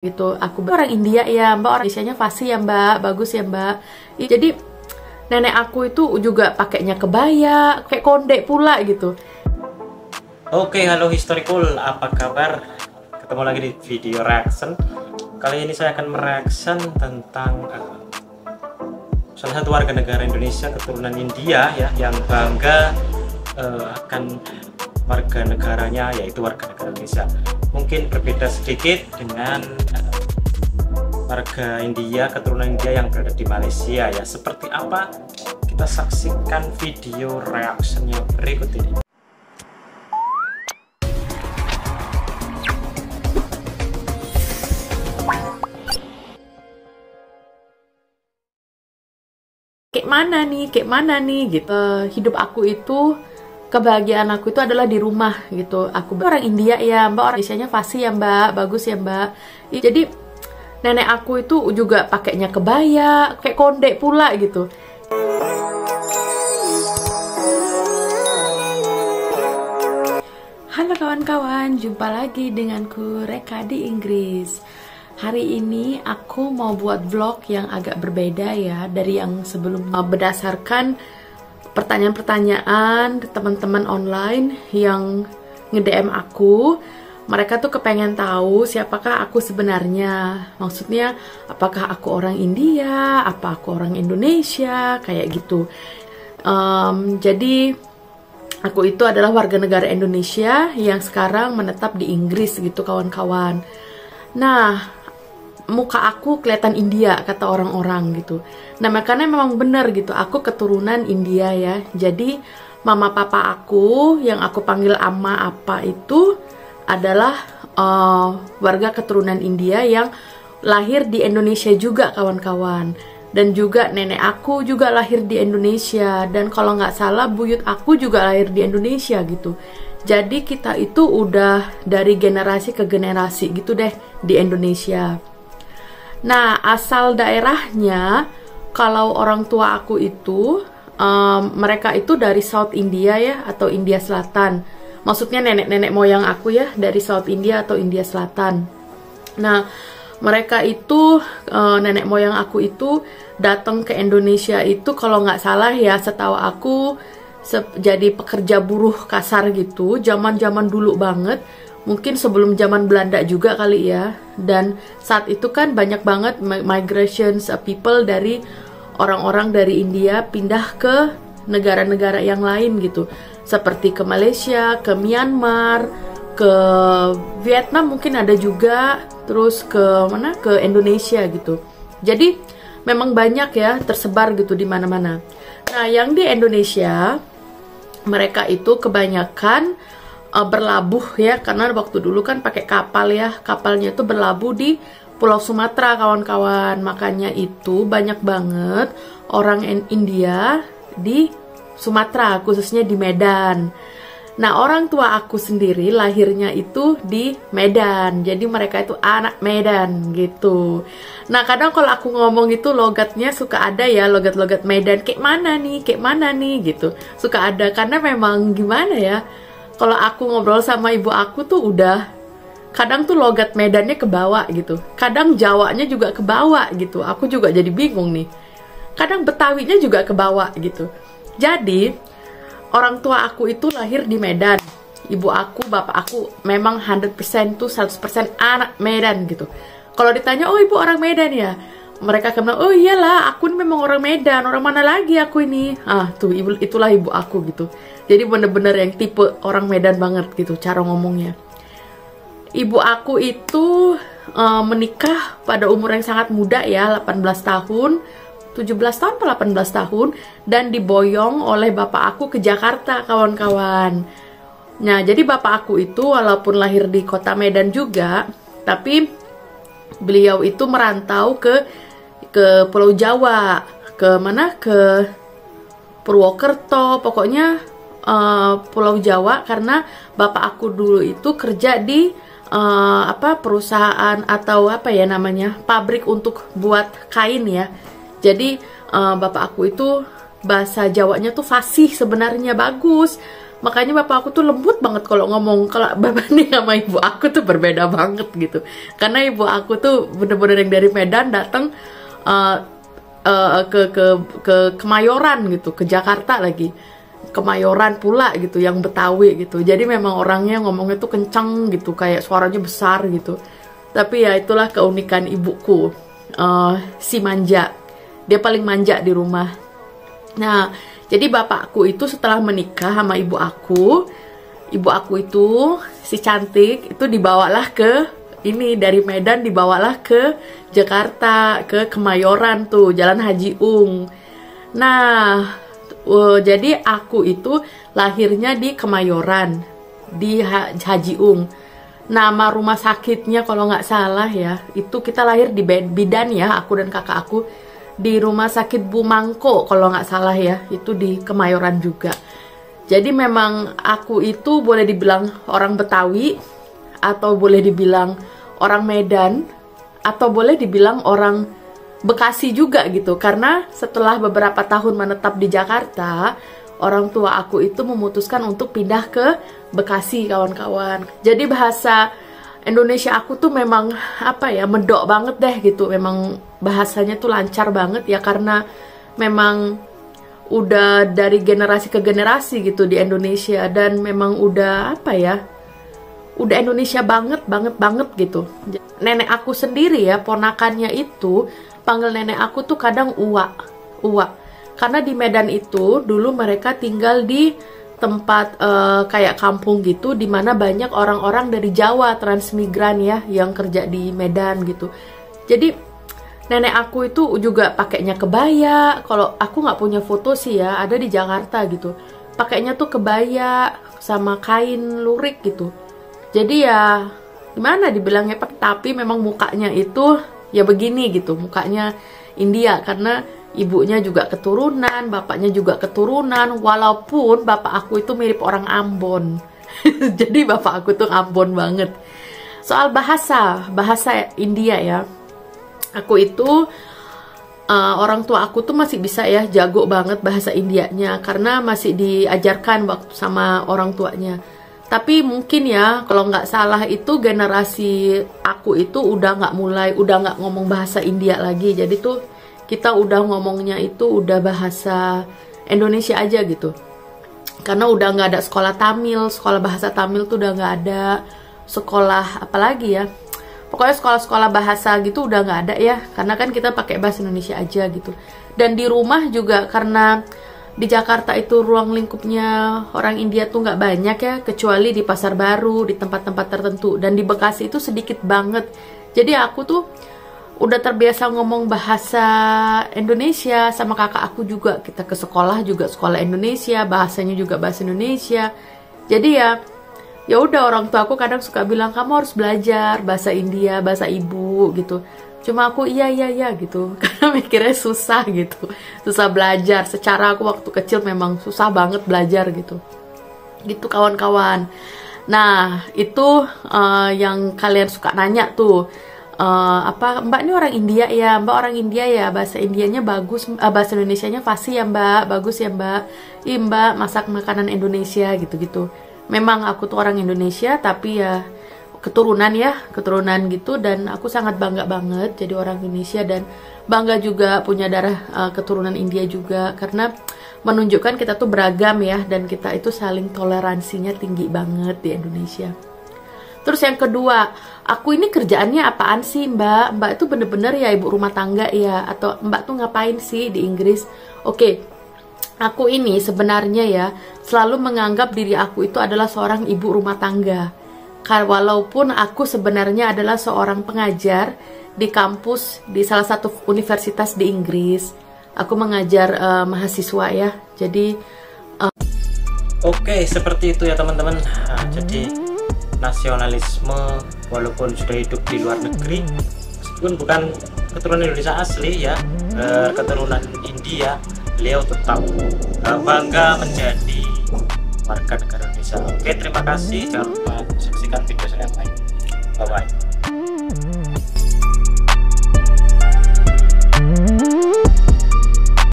Gitu. Aku orang India ya mbak, orang Indonesia-nya fasih ya mbak, bagus ya mbak. Jadi nenek aku itu juga pakainya kebaya, kayak konde pula gitu. Oke, halo historical, apa kabar? Ketemu lagi di video reaction. Kali ini saya akan mereaction tentang salah satu warga negara Indonesia keturunan India ya, yang bangga akan warga negaranya, yaitu warga negara Indonesia. Mungkin berbeda sedikit dengan warga India, keturunan India yang berada di Malaysia ya. Seperti apa? Kita saksikan video reactionnya berikut ini. Kayak mana nih gitu. Hidup aku itu, kebahagiaan aku itu adalah di rumah gitu. Aku orang India ya mbak, orang Indonesia-nya fasih ya mbak, bagus ya mbak. Jadi nenek aku itu juga pakainya kebaya, kayak konde pula gitu. Halo kawan-kawan, jumpa lagi denganku Reka di Inggris. Hari ini aku mau buat vlog yang agak berbeda ya dari yang sebelumnya, berdasarkan pertanyaan-pertanyaan teman-teman online yang nge-DM aku. Mereka tuh kepengen tahu siapakah aku sebenarnya. Maksudnya apakah aku orang India, apa aku orang Indonesia, kayak gitu. Jadi aku itu adalah warga negara Indonesia yang sekarang menetap di Inggris gitu kawan-kawan. Nah, muka aku kelihatan India kata orang-orang gitu. Nah makanya memang benar gitu, aku keturunan India ya. Jadi mama papa aku yang aku panggil ama apa itu adalah warga keturunan India yang lahir di Indonesia juga kawan-kawan. Dan juga nenek aku juga lahir di Indonesia. Dan kalau nggak salah buyut aku juga lahir di Indonesia gitu. Jadi kita itu udah dari generasi ke generasi gitu deh di Indonesia. Nah, asal daerahnya, kalau orang tua aku itu, mereka itu dari South India ya, atau India Selatan. Maksudnya nenek-nenek moyang aku ya, dari South India atau India Selatan. Nah, mereka itu, nenek moyang aku itu, datang ke Indonesia itu, kalau nggak salah ya, setahu aku, jadi pekerja buruh kasar gitu, zaman-zaman dulu banget. Mungkin sebelum zaman Belanda juga kali ya. Dan saat itu kan banyak banget migrations people dari orang-orang dari India pindah ke negara-negara yang lain gitu. Seperti ke Malaysia, ke Myanmar, ke Vietnam mungkin ada juga. Terus ke mana? Ke Indonesia gitu. Jadi memang banyak ya tersebar gitu di mana-mana. Nah, yang di Indonesia mereka itu kebanyakan berlabuh ya, karena waktu dulu kan pakai kapal ya, kapalnya itu berlabuh di Pulau Sumatera kawan-kawan. Makanya itu banyak banget orang India di Sumatera, khususnya di Medan. Nah, orang tua aku sendiri lahirnya itu di Medan, jadi mereka itu anak Medan gitu. Nah, kadang kalau aku ngomong itu logatnya suka ada ya, logat-logat Medan, kayak mana nih gitu, suka ada. Karena memang gimana ya, kalau aku ngobrol sama ibu aku tuh udah kadang tuh logat Medannya ke bawah gitu, kadang Jawanya juga ke bawah gitu. Aku juga jadi bingung nih, kadang Betawinya juga ke bawah gitu. Jadi orang tua aku itu lahir di Medan, ibu aku, bapak aku memang 100% tuh 100% anak Medan gitu. Kalau ditanya, oh ibu orang Medan ya, mereka akan bilang, oh iyalah aku ini memang orang Medan, orang mana lagi aku ini. Tuh itulah ibu aku gitu. Jadi bener-bener yang tipe orang Medan banget gitu cara ngomongnya. Ibu aku itu menikah pada umur yang sangat muda ya, 18 tahun, 17 tahun atau 18 tahun, dan diboyong oleh bapak aku ke Jakarta kawan-kawan. Nah, jadi bapak aku itu walaupun lahir di kota Medan juga, tapi beliau itu merantau ke Pulau Jawa, ke mana, ke Purwokerto, pokoknya Pulau Jawa, karena bapak aku dulu itu kerja di perusahaan atau apa ya namanya, pabrik untuk buat kain ya. Jadi bapak aku itu bahasa Jawanya tuh fasih sebenarnya, bagus. Makanya bapak aku tuh lembut banget kalau ngomong. Kalau bapak nih sama ibu aku tuh berbeda banget gitu. Karena ibu aku tuh bener-bener yang dari Medan datang ke Kemayoran gitu, ke Jakarta lagi. Kemayoran pula gitu, yang Betawi gitu. Jadi memang orangnya ngomongnya tuh kencang gitu, kayak suaranya besar gitu. Tapi ya itulah keunikan ibuku, si manja. Dia paling manja di rumah. Nah, jadi bapakku itu setelah menikah sama ibu aku itu si cantik itu dibawalah ke ini, dari Medan dibawalah ke Jakarta, ke Kemayoran tuh, Jalan Haji Ung. Nah, jadi aku itu lahirnya di Kemayoran, di Haji Ung. Nama rumah sakitnya kalau nggak salah ya, itu kita lahir di Bidan ya, aku dan kakak aku. Di rumah sakit Bu Mangko kalau nggak salah ya, itu di Kemayoran juga. Jadi memang aku itu boleh dibilang orang Betawi, atau boleh dibilang orang Medan, atau boleh dibilang orang Bekasi juga gitu. Karena setelah beberapa tahun menetap di Jakarta, orang tua aku itu memutuskan untuk pindah ke Bekasi, kawan-kawan. Jadi bahasa Indonesia aku tuh memang apa ya, medok banget deh gitu. Memang bahasanya tuh lancar banget ya, karena memang udah dari generasi ke generasi gitu di Indonesia, dan memang udah apa ya, udah Indonesia banget gitu. Nenek aku sendiri ya, ponakannya itu panggil nenek aku tuh kadang uwa. Karena di Medan itu dulu mereka tinggal di tempat kayak kampung gitu, dimana banyak orang-orang dari Jawa transmigran ya yang kerja di Medan gitu. Jadi nenek aku itu juga pakainya kebaya. Kalau aku nggak punya foto sih ya, ada di Jakarta gitu. Pakainya tuh kebaya sama kain lurik gitu. Jadi ya gimana dibilangnya, tapi memang mukanya itu ya begini gitu, mukanya India, karena ibunya juga keturunan, bapaknya juga keturunan, walaupun bapak aku itu mirip orang Ambon. Jadi bapak aku tuh Ambon banget. Soal bahasa India ya, aku itu orang tua aku tuh masih bisa ya, jago banget bahasa Indianya, karena masih diajarkan waktu sama orang tuanya. Tapi mungkin ya, kalau nggak salah itu generasi aku itu udah nggak ngomong bahasa India lagi. Jadi tuh kita udah ngomongnya itu udah bahasa Indonesia aja gitu. Karena udah nggak ada sekolah Tamil, sekolah bahasa Tamil tuh udah nggak ada. Sekolah apalagi ya, pokoknya sekolah-sekolah bahasa gitu udah nggak ada ya. Karena kan kita pakai bahasa Indonesia aja gitu. Dan di rumah juga, karena di Jakarta itu ruang lingkupnya orang India tuh nggak banyak ya, kecuali di Pasar Baru, di tempat-tempat tertentu. Dan di Bekasi itu sedikit banget. Jadi aku tuh udah terbiasa ngomong bahasa Indonesia sama kakak aku juga. Kita ke sekolah juga sekolah Indonesia, bahasanya juga bahasa Indonesia. Jadi ya udah, orang tua aku kadang suka bilang kamu harus belajar bahasa India, bahasa ibu gitu. Cuma aku iya gitu, karena mikirnya susah gitu, susah belajar. Secara aku waktu kecil memang susah banget belajar gitu kawan-kawan. Nah itu yang kalian suka nanya tuh, apa Mbak ini orang India ya, Mbak orang India ya, bahasa Indianya bagus, bahasa Indonesianya fasih ya Mbak, bagus ya Mbak, ih Mbak masak makanan Indonesia gitu-gitu. Memang aku tuh orang Indonesia, tapi ya keturunan gitu, dan aku sangat bangga banget jadi orang Indonesia, dan bangga juga punya darah keturunan India juga, karena menunjukkan kita tuh beragam ya, dan kita itu saling toleransinya tinggi banget di Indonesia. Terus yang kedua, aku ini kerjaannya apaan sih Mbak? Mbak itu bener-bener ya ibu rumah tangga ya, atau Mbak tuh ngapain sih di Inggris? Oke, aku ini sebenarnya ya selalu menganggap diri aku itu adalah seorang ibu rumah tangga. Walaupun aku sebenarnya adalah seorang pengajar di kampus di salah satu universitas di Inggris. Aku mengajar mahasiswa ya. Jadi oke, seperti itu ya teman-teman. Jadi nasionalisme, walaupun sudah hidup di luar negeri, meskipun bukan keturunan Indonesia asli ya, keturunan India, beliau tetap bangga menjadi warga negara Indonesia. Oke, terima kasih. Jangan lupa saksikan video saya yang lain. Bye bye.